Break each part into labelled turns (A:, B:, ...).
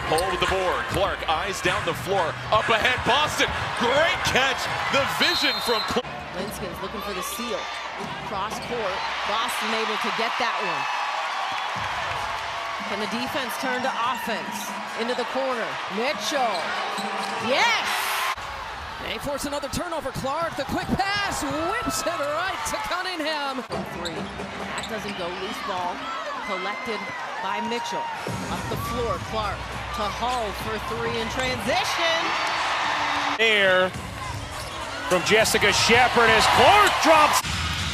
A: Hole with the board. Clark eyes down the floor. Up ahead, Boston. Great catch. The vision from Clark.
B: Linskin's looking for the steal. Cross court. Boston able to get that one. Can the defense turn to offense? Into the corner. Mitchell. Yes! They force another turnover. Clark, the quick pass, whips it right to Cunningham. From three. That doesn't go. Loose ball. Collected by Mitchell. Up the floor. Clark to Hull for three in transition.
C: There from Jessica Shepard as Clark drops.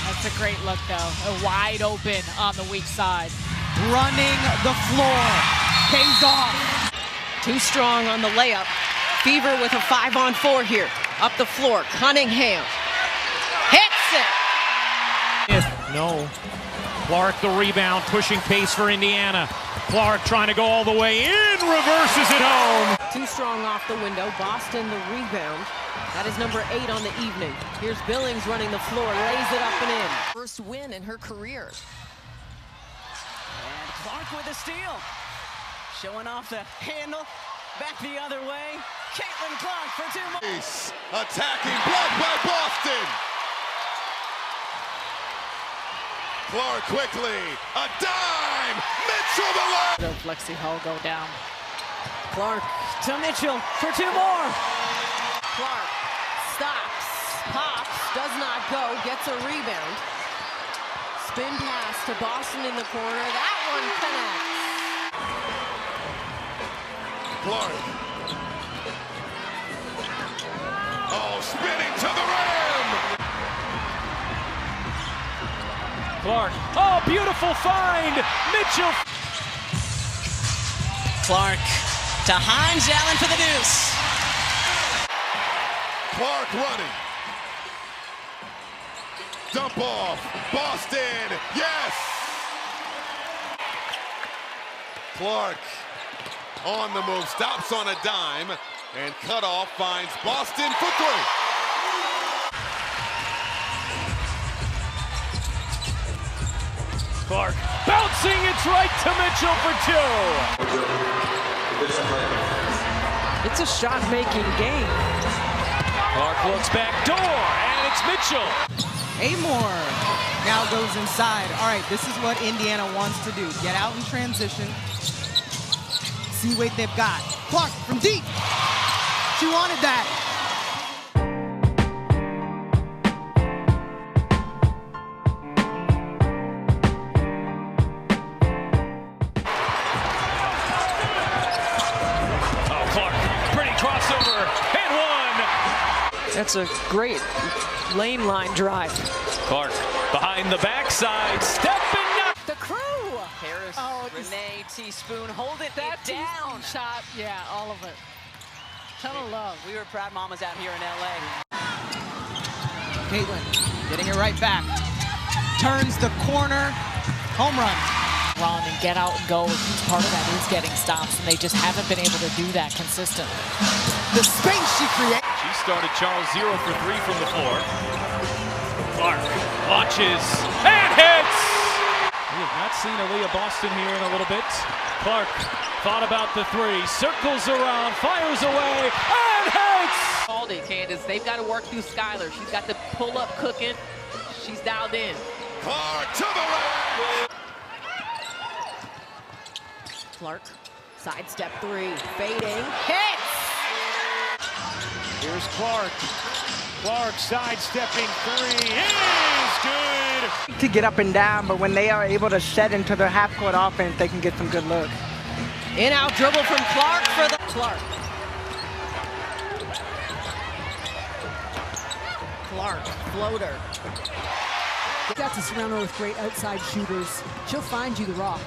D: That's a great look, though. Wide open on the weak side.
E: Running the floor. Pays off.
B: Too strong on the layup. Fever with a 5-on-4 here. Up the floor. Cunningham hits it.
C: No. Clark the rebound, pushing pace for Indiana. Clark trying to go all the way in, reverses it home.
B: Too strong off the window. Boston the rebound. That is number 8 on the evening. Here's Billings running the floor, lays it up and in. First win in her career.
E: And Clark with a steal. Showing off the handle. Back the other way. Caitlin Clark for 2 more.
A: Attacking, blocked by Boston. Clark quickly, a dime. Mitchell the line.
D: Lexi Hull go down.
E: Clark to Mitchell for 2 more.
B: Clark stops, pops, does not go, gets a rebound. Spin pass to Boston in the corner. That one connects.
A: Clark. Oh, spinning to the rim.
C: Clark, oh, beautiful find. Mitchell.
E: Clark to Hines, Allen for the deuce.
A: Clark running. Dump off. Boston. Yes. Clark on the move. Stops on a dime. And cutoff finds Boston for 3.
C: Clark bouncing. It's right to Mitchell for 2.
D: It's a shot-making game.
C: Clark looks back door, and it's Mitchell.
E: Amore now goes inside. All right, this is what Indiana wants to do. Get out in transition. See what they've got. Clark from deep. She wanted that.
C: Oh, Clark, pretty crossover, and one.
D: That's a great lane line drive.
C: Clark behind the backside, stepping up.
D: The crew.
E: Harris, Renee, teaspoon, hold it
D: That
E: down.
D: shot, yeah, all of it. Ton of love.
E: We were proud mamas out here in LA. Caitlin getting it right back. Turns the corner. Home run.
D: Run and get out and go. A huge part of that is getting stops, and they just haven't been able to do that consistently.
E: The space she creates.
C: She started Charles 0 for 3 from the floor. Clark launches and hits. We have not seen Aaliyah Boston here in a little bit. Clark thought about the 3, circles around, fires away, and hits!
B: Called it, Candace. They've got to work through Skylar. She's got the pull-up cooking. She's dialed in.
A: Clark to the rim.
B: Clark, sidestep 3, fading, hits!
C: Here's Clark. Clark sidestepping 3 is good.
F: To get up and down, but when they are able to set into their half-court offense, they can get some good looks.
B: In-out dribble from Clark for the Clark. Clark, floater.
G: Got to surround her with great outside shooters. She'll find you the rock.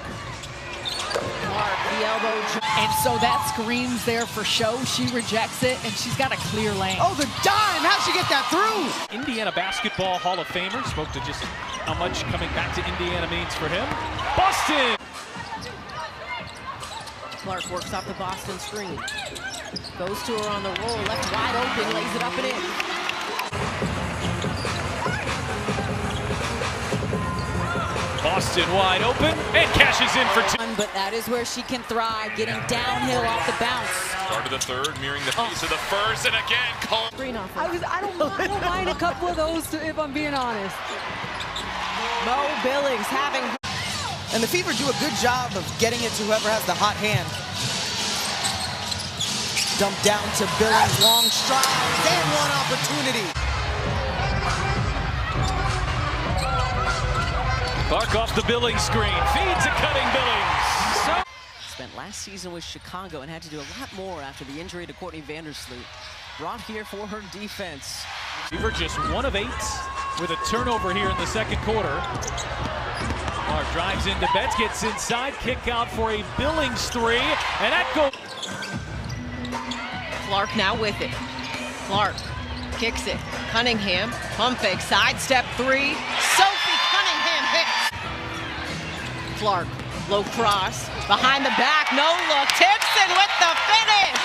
B: Clark, the elbow.
D: And so that screams there for show. She rejects it, and she's got a clear lane.
E: Oh, the dime! How'd she get that through?
C: Indiana Basketball Hall of Famer spoke to just how much coming back to Indiana means for him. Boston!
B: Clark works off the Boston screen. Goes to her on the roll, left wide open, lays it up and in.
C: Boston wide open and cashes in for two.
B: But that is where she can thrive, getting downhill off the bounce.
H: Start of the third, mirroring the pace of the first, and again,
B: Green off.
G: I don't mind a couple of those, if I'm being honest.
B: Mo Billings having.
E: And the Fever do a good job of getting it to whoever has the hot hand. Dump down to Billings, long strides, and one opportunity.
C: Clark off the Billings screen, feeds a cutting Billings.
B: Spent last season with Chicago and had to do a lot more after the injury to Courtney Vandersloot. Brought here for her defense.
C: Fever just 1 of 8 with a turnover here in the second quarter. Clark drives into Betts, gets inside, kick out for a Billings 3, and that goes.
B: Clark now with it. Clark kicks it. Cunningham, pump fake, sidestep 3. Sophie Cunningham hits. Clark, low cross, behind the back, no look. Timpson with the finish.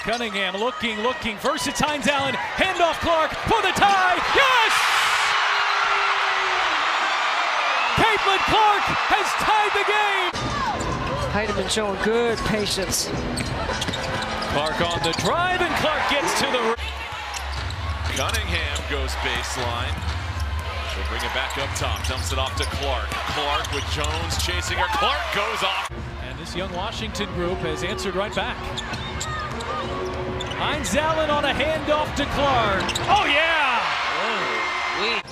C: Cunningham looking, versus Hines Allen, handoff Clark for the tie, yes! Caitlin Clark has tied the game!
G: Heidemann showing good patience.
C: Clark on the drive, and Clark gets to the...
H: Cunningham goes baseline. She'll bring it back up top, dumps it off to Clark. Clark with Jones chasing her. Clark goes off.
C: And this young Washington group has answered right back. Hines Allen on a handoff to Clark. Oh, yeah!
B: Oh,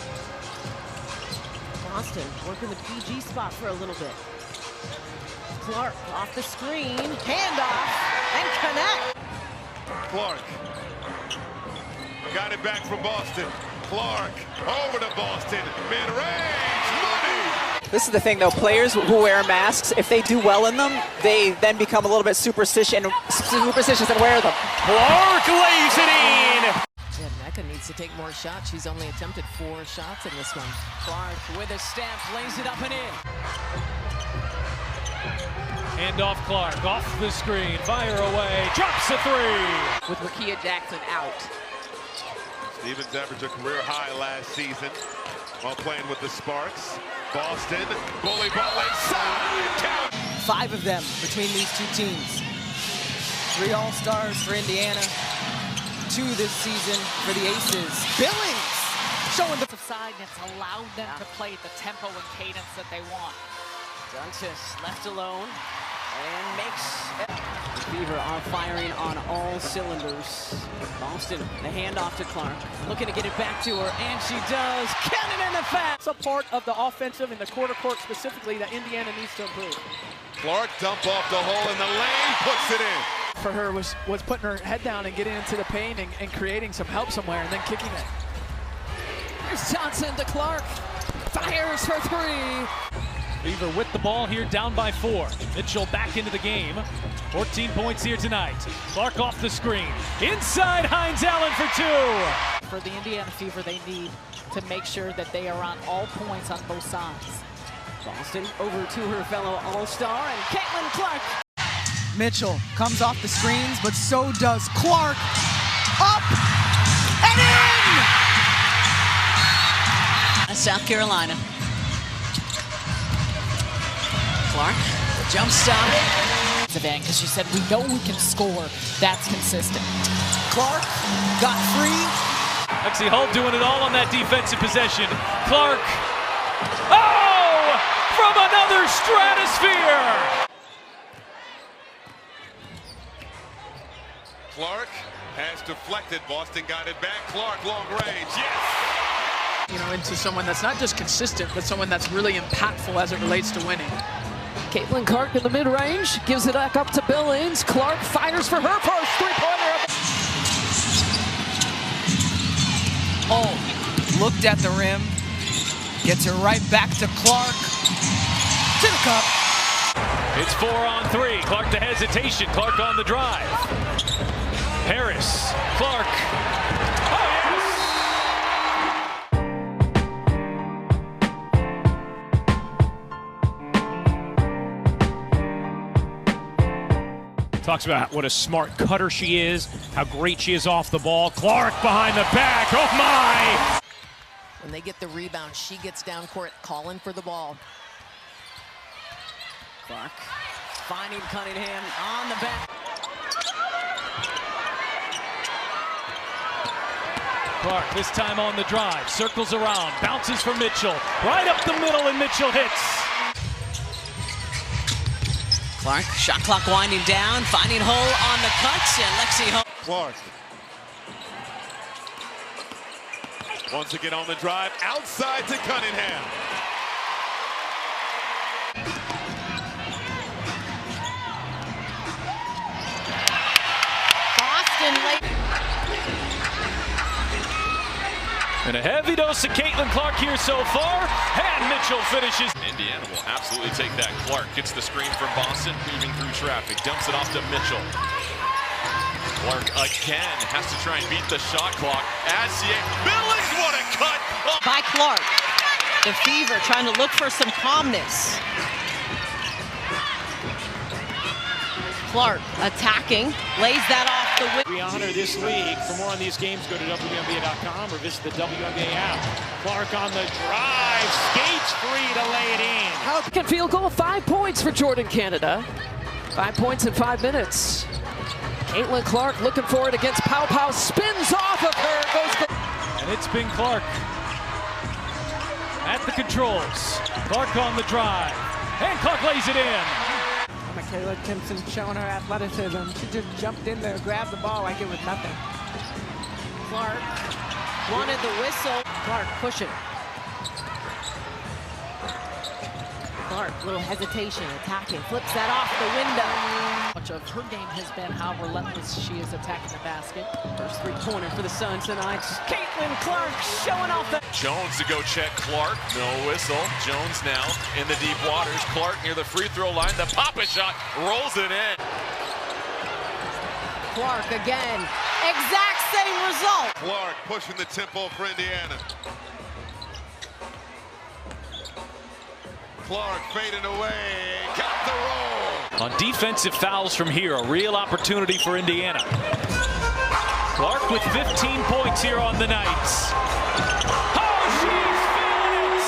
B: Boston working the PG spot for a little bit. Clark off the screen, handoff, and connect.
A: Clark got it back from Boston. Clark over to Boston, mid-range, money!
F: This is the thing, though. Players who wear masks, if they do well in them, they then become a little bit superstitious and wear them.
C: Clark lays it in!
B: Yeah, Mecca needs to take more shots. She's only attempted 4 shots in this one. Clark with a step, lays it up and in.
C: Handoff Clark, off the screen, fire away, drops a 3!
B: With Rakia Jackson out.
A: Stevens averaged a career high last season while playing with the Sparks. Boston, bully ball inside, count!
E: 5 of them between these two teams. 3 All-Stars for Indiana. 2 this season for the Aces. Billings showing the
D: Side, and it's allowed them to play the tempo and cadence that they want.
B: Duntis left alone and makes it. The Fever are firing on all cylinders. Boston, the handoff to Clark, looking to get it back to her, and she does. Cannon in the fast.
G: It's a part of the offensive in the quarter court specifically that Indiana needs to improve.
A: Clark dump off the hole in the lane, puts it in.
G: For her was putting her head down and getting into the paint and creating some help somewhere and then kicking it.
B: Here's Johnson to Clark. Fires for 3.
C: Fever with the ball here, down by 4. Mitchell back into the game. 14 points here tonight. Clark off the screen. Inside, Hines Allen for 2.
D: For the Indiana Fever, they need to make sure that they are on all points on both sides.
B: Boston over to her fellow All-Star and Caitlin Clark.
E: Mitchell comes off the screens, but so does Clark. Up and in!
B: South Carolina. Clark, jump stop.
D: Because she said, we know we can score. That's consistent.
E: Clark got free.
C: Lexi Hull doing it all on that defensive possession. Clark. Oh! From another stratosphere!
A: Clark has deflected. Boston got it back. Clark, long range, yes!
G: You know, into someone that's not just consistent, but someone that's really impactful as it relates to winning.
B: Caitlin Clark in the mid-range, gives it back up to Billings. Clark fires for her first 3-pointer.
E: Oh, looked at the rim, gets it right back to Clark, to the cup.
C: It's 4 on 3. Clark the hesitation. Clark on the drive. Harris. Clark. Oh, yes! Talks about what a smart cutter she is, how great she is off the ball. Clark behind the back, oh my!
B: When they get the rebound, she gets down court calling for the ball. Clark finding Cunningham on the back.
C: Clark this time on the drive, circles around, bounces for Mitchell. Right up the middle and Mitchell hits.
B: Clark, shot clock winding down, finding hole on the cut, and Lexi Hole.
A: Clark. Once again on the drive, outside to Cunningham.
B: Boston late.
C: And a heavy dose of Caitlin Clark here so far, and Mitchell finishes.
H: Indiana will absolutely take that. Clark gets the screen from Boston, weaving through traffic, dumps it off to Mitchell. Clark again has to try and beat the shot clock. As Billings, what a cut! Oh.
B: By Clark. The Fever trying to look for some calmness. Clark attacking, lays that off the wing.
C: We honor this league. For more on these games, go to WNBA.com or visit the WNBA app. Clark on the drive, skates free to lay it in.
B: Second field goal, 5 points for Jordan Canada. 5 points in 5 minutes. Caitlin Clark looking for it against Pow Pow, spins off of her, goes.
C: And it's been Clark at the controls. Clark on the drive, and Clark lays it in.
E: Michaela Timpson showing her athleticism. She just jumped in there, grabbed the ball like it was nothing.
B: Clark wanted the whistle. Clark pushing. Clark, little hesitation, attacking, flips that off the window.
D: Much of her game has been how relentless she is attacking the basket.
B: First three-pointer for the Suns tonight. Caitlin Clark showing off the...
H: Jones to go check Clark, no whistle. Jones now in the deep waters. Clark near the free throw line, the pop-a shot, rolls it in.
B: Clark again, exact same result.
A: Clark pushing the tempo for Indiana. Clark fading away, got the roll.
C: On defensive fouls from here, a real opportunity for Indiana. Clark with 15 points here on the night. Oh, she's feeling it!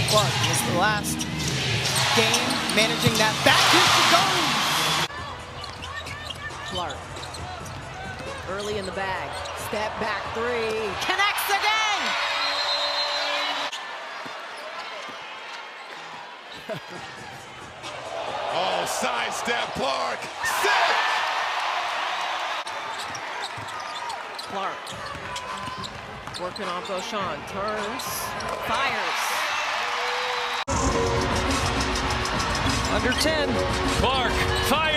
E: Clark is the last game managing that back to go.
B: Clark, early in the bag, step back three, connects again!
A: Oh, sidestep, Clark, sick!
B: Clark, working on Beauchamp, turns, fires.
C: Under 10, Clark fires.